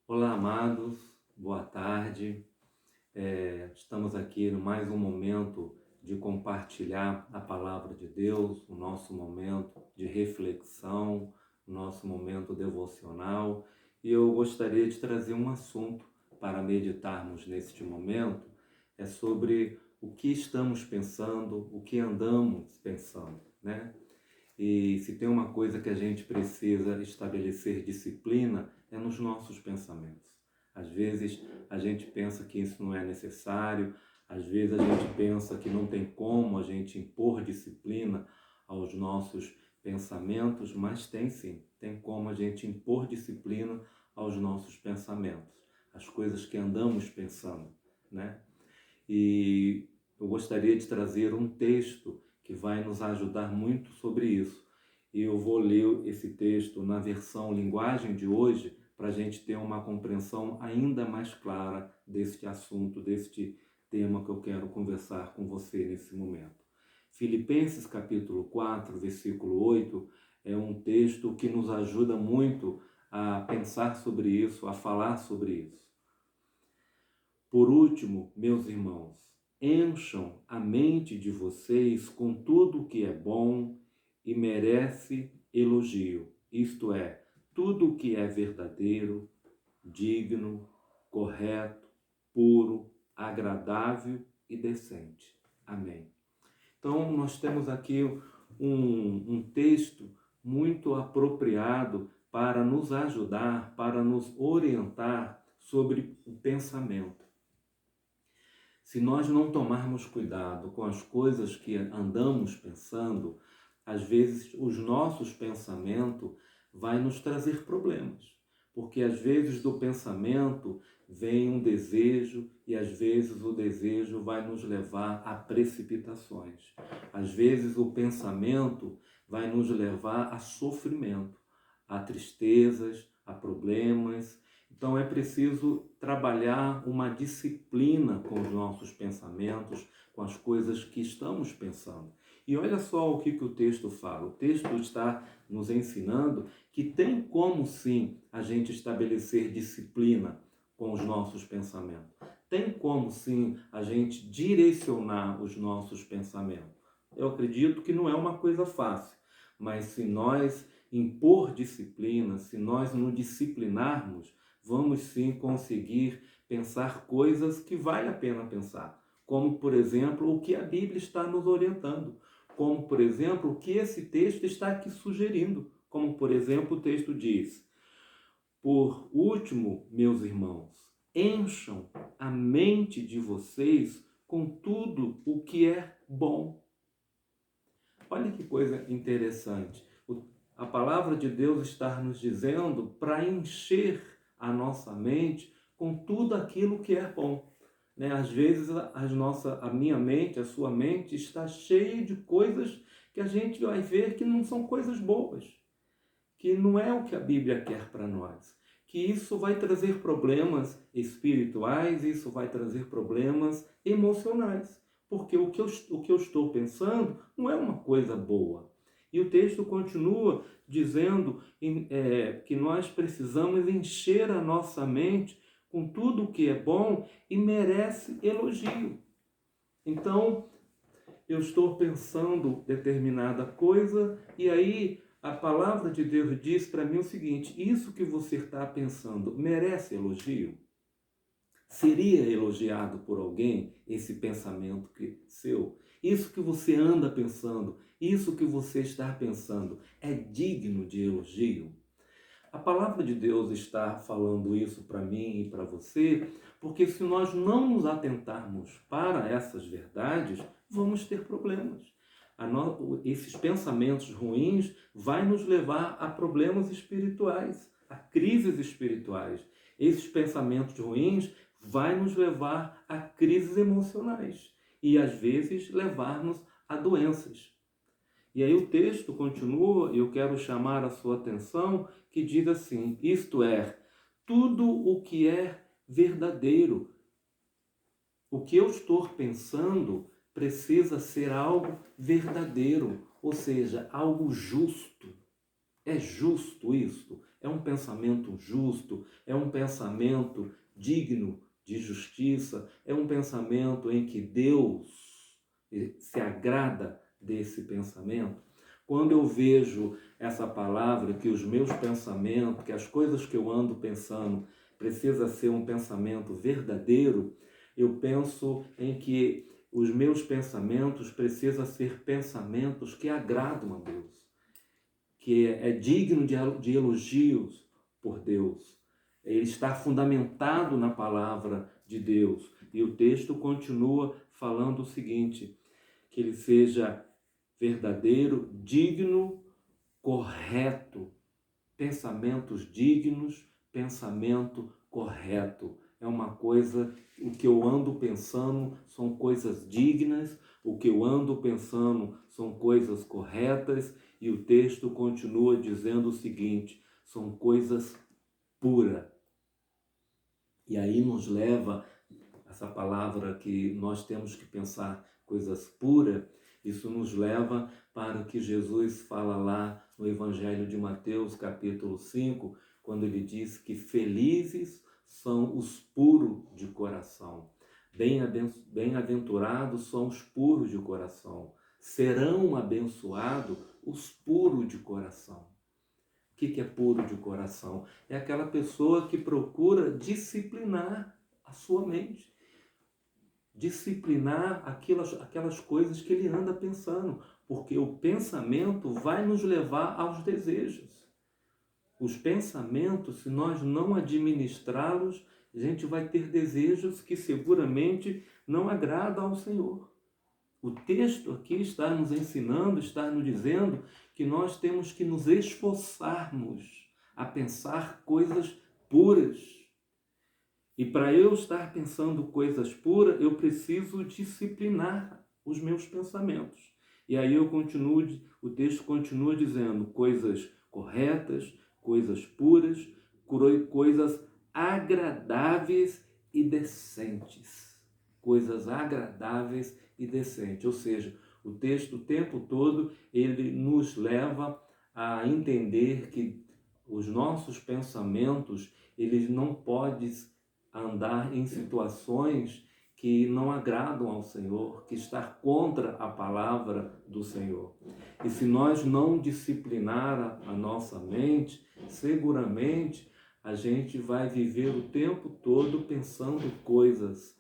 Olá, amados, boa tarde. Estamos aqui em mais um momento de compartilhar a palavra de Deus, o nosso momento de reflexão, o nosso momento devocional. E eu gostaria de trazer um assunto para meditarmos neste momento, é sobre o que estamos pensando, o que andamos pensando, né? E se tem uma coisa que a gente precisa estabelecer disciplina, é nos nossos pensamentos. Às vezes a gente pensa que isso não é necessário, às vezes a gente pensa que não tem como a gente impor disciplina aos nossos pensamentos, mas tem sim, tem como a gente impor disciplina aos nossos pensamentos, as coisas que andamos pensando, né? E eu gostaria de trazer um texto que vai nos ajudar muito sobre isso. E eu vou ler esse texto na versão linguagem de hoje para a gente ter uma compreensão ainda mais clara deste assunto, deste tema que eu quero conversar com você nesse momento. Filipenses capítulo 4, versículo 8, é um texto que nos ajuda muito a pensar sobre isso, a falar sobre isso. Por último, meus irmãos, encham a mente de vocês com tudo o que é bom e merece elogio, isto é, tudo o que é verdadeiro, digno, correto, puro, agradável e decente. Amém. Então, nós temos aqui um texto muito apropriado para nos ajudar, para nos orientar sobre o pensamento. Se nós não tomarmos cuidado com as coisas que andamos pensando, às vezes os nossos pensamentos vai nos trazer problemas. Porque às vezes do pensamento vem um desejo e às vezes o desejo vai nos levar a precipitações. Às vezes o pensamento vai nos levar a sofrimento, a tristezas, a problemas. Então é preciso trabalhar uma disciplina com os nossos pensamentos, com as coisas que estamos pensando. E olha só o que o texto fala. O texto está nos ensinando que tem como sim a gente estabelecer disciplina com os nossos pensamentos. Tem como sim a gente direcionar os nossos pensamentos. Eu acredito que não é uma coisa fácil, mas se nós impor disciplina, se nós nos disciplinarmos, vamos sim conseguir pensar coisas que vale a pena pensar. Como, por exemplo, o que a Bíblia está nos orientando. Como, por exemplo, o que esse texto está aqui sugerindo. Como, por exemplo, o texto diz: por último, meus irmãos, encham a mente de vocês com tudo o que é bom. Olha que coisa interessante. A palavra de Deus está nos dizendo para encher a nossa mente com tudo aquilo que é bom. Né? Às vezes a minha mente, a sua mente está cheia de coisas que a gente vai ver que não são coisas boas, que não é o que a Bíblia quer para nós. Que isso vai trazer problemas espirituais, isso vai trazer problemas emocionais. Porque o que eu estou pensando não é uma coisa boa. E o texto continua dizendo que nós precisamos encher a nossa mente com tudo o que é bom e merece elogio. Então, eu estou pensando determinada coisa e aí a palavra de Deus diz para mim o seguinte: isso que você está pensando merece elogio? Seria elogiado por alguém esse pensamento seu? Isso que você anda pensando, isso que você está pensando, é digno de elogio? A palavra de Deus está falando isso para mim e para você, porque se nós não nos atentarmos para essas verdades, vamos ter problemas. Esses pensamentos ruins vão nos levar a problemas espirituais, a crises espirituais. Esses pensamentos ruins vão nos levar a crises emocionais e, às vezes, levar-nos a doenças. E aí o texto continua, e eu quero chamar a sua atenção, que diz assim: isto é, tudo o que é verdadeiro. O que eu estou pensando precisa ser algo verdadeiro, ou seja, algo justo. É justo isso? é um pensamento justo, é um pensamento digno de justiça, é um pensamento em que Deus se agrada desse pensamento. Quando eu vejo essa palavra, que os meus pensamentos, que as coisas que eu ando pensando, precisa ser um pensamento verdadeiro, eu penso em que os meus pensamentos precisam ser pensamentos que agradam a Deus, que é digno de elogios por Deus. Ele está fundamentado na palavra de Deus. E o texto continua falando o seguinte, que ele seja verdadeiro, digno, correto. Pensamentos dignos, pensamento correto. É uma coisa, o que eu ando pensando são coisas dignas, o que eu ando pensando são coisas corretas, e o texto continua dizendo o seguinte, são coisas puras. E aí nos leva, essa palavra que nós temos que pensar coisas puras, isso nos leva para o que Jesus fala lá no Evangelho de Mateus, capítulo 5, quando ele diz que felizes são os puros de coração. Bem-aventurados são os puros de coração. Serão abençoados os puros de coração. O que é puro de coração? É aquela pessoa que procura disciplinar a sua mente. Disciplinar aquelas coisas que ele anda pensando, porque o pensamento vai nos levar aos desejos. Os pensamentos, se nós não administrá-los, a gente vai ter desejos que seguramente não agradam ao Senhor. O texto aqui está nos ensinando, está nos dizendo que nós temos que nos esforçarmos a pensar coisas puras. E para eu estar pensando coisas puras, eu preciso disciplinar os meus pensamentos. E aí o texto continua dizendo coisas corretas, coisas puras, coisas agradáveis e decentes. Coisas agradáveis e decentes. Ou seja, o texto o tempo todo ele nos leva a entender que os nossos pensamentos eles não podem andar em situações que não agradam ao Senhor, que está contra a palavra do Senhor. E se nós não disciplinar a nossa mente, seguramente a gente vai viver o tempo todo pensando coisas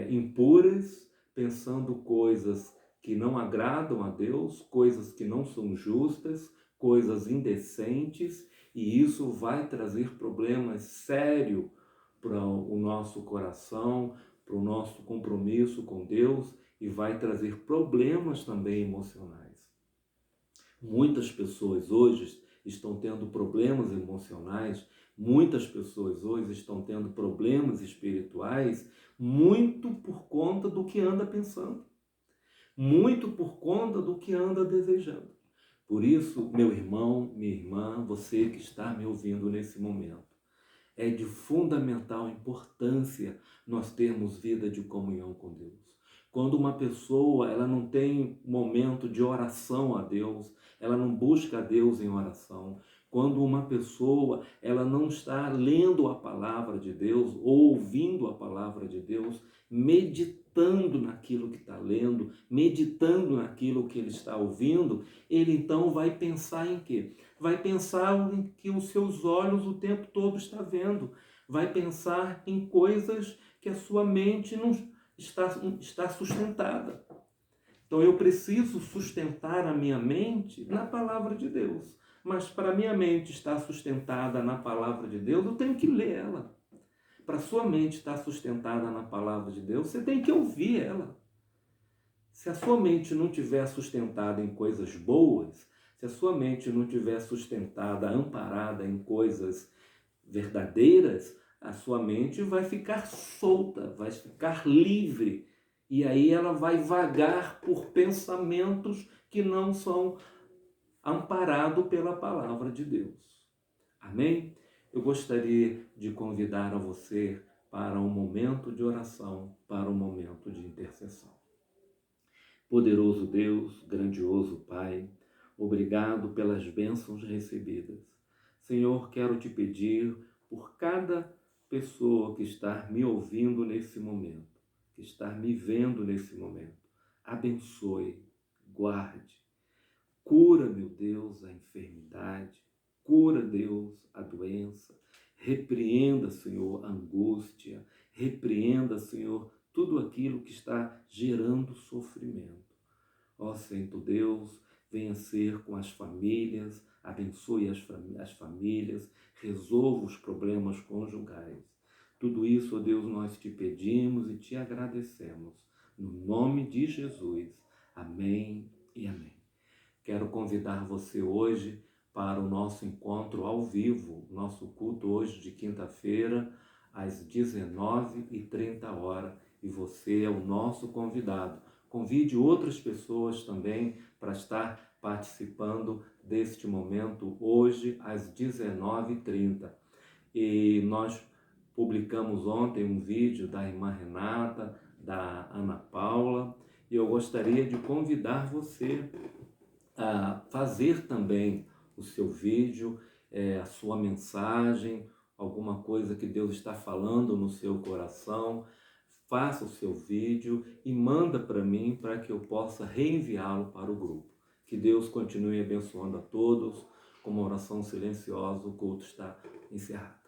impuras, pensando coisas que não agradam a Deus, coisas que não são justas, coisas indecentes, e isso vai trazer problemas sérios para o nosso coração, para o nosso compromisso com Deus, e vai trazer problemas também emocionais. Muitas pessoas hoje estão tendo problemas emocionais, muitas pessoas hoje estão tendo problemas espirituais, muito por conta do que anda pensando, muito por conta do que anda desejando. Por isso, meu irmão, minha irmã, você que está me ouvindo nesse momento, é de fundamental importância nós termos vida de comunhão com Deus. Quando uma pessoa ela não tem momento de oração a Deus, ela não busca a Deus em oração, quando uma pessoa ela não está lendo a palavra de Deus, ou ouvindo a palavra de Deus, meditando naquilo que está lendo, meditando naquilo que ele está ouvindo, ele então vai pensar em quê? Vai pensar em que os seus olhos o tempo todo estão vendo, vai pensar em coisas que a sua mente não está sustentada. Então eu preciso sustentar a minha mente na palavra de Deus. Mas para a minha mente estar sustentada na palavra de Deus, eu tenho que ler ela. Para a sua mente estar sustentada na palavra de Deus, você tem que ouvir ela. Se a sua mente não estiver sustentada em coisas boas, se a sua mente não estiver sustentada, amparada em coisas verdadeiras, a sua mente vai ficar solta, vai ficar livre. E aí ela vai vagar por pensamentos que não são amparados pela palavra de Deus. Amém? Eu gostaria de convidar a você para um momento de oração, para um momento de intercessão. Poderoso Deus, grandioso Pai, obrigado pelas bênçãos recebidas. Senhor, quero te pedir por cada pessoa que está me ouvindo nesse momento, que está me vendo nesse momento. Abençoe, guarde, cura, meu Deus, a enfermidade, cura, Deus, a doença, repreenda, Senhor, a angústia, repreenda, Senhor, tudo aquilo que está gerando sofrimento. Ó Santo Deus, venha ser com as famílias, abençoe as famílias, resolva os problemas conjugais. Tudo isso, ó Deus, nós te pedimos e te agradecemos. No nome de Jesus. Amém e amém. Quero convidar você hoje para o nosso encontro ao vivo, nosso culto hoje de quinta-feira, às 19h30, e você é o nosso convidado. Convide outras pessoas também para estar participando deste momento hoje às 19h30. E nós publicamos ontem um vídeo da irmã Renata, da Ana Paula, e eu gostaria de convidar você a fazer também o seu vídeo, a sua mensagem, alguma coisa que Deus está falando no seu coração. Faça o seu vídeo e manda para mim para que eu possa reenviá-lo para o grupo. Que Deus continue abençoando a todos. Com uma oração silenciosa, o culto está encerrado.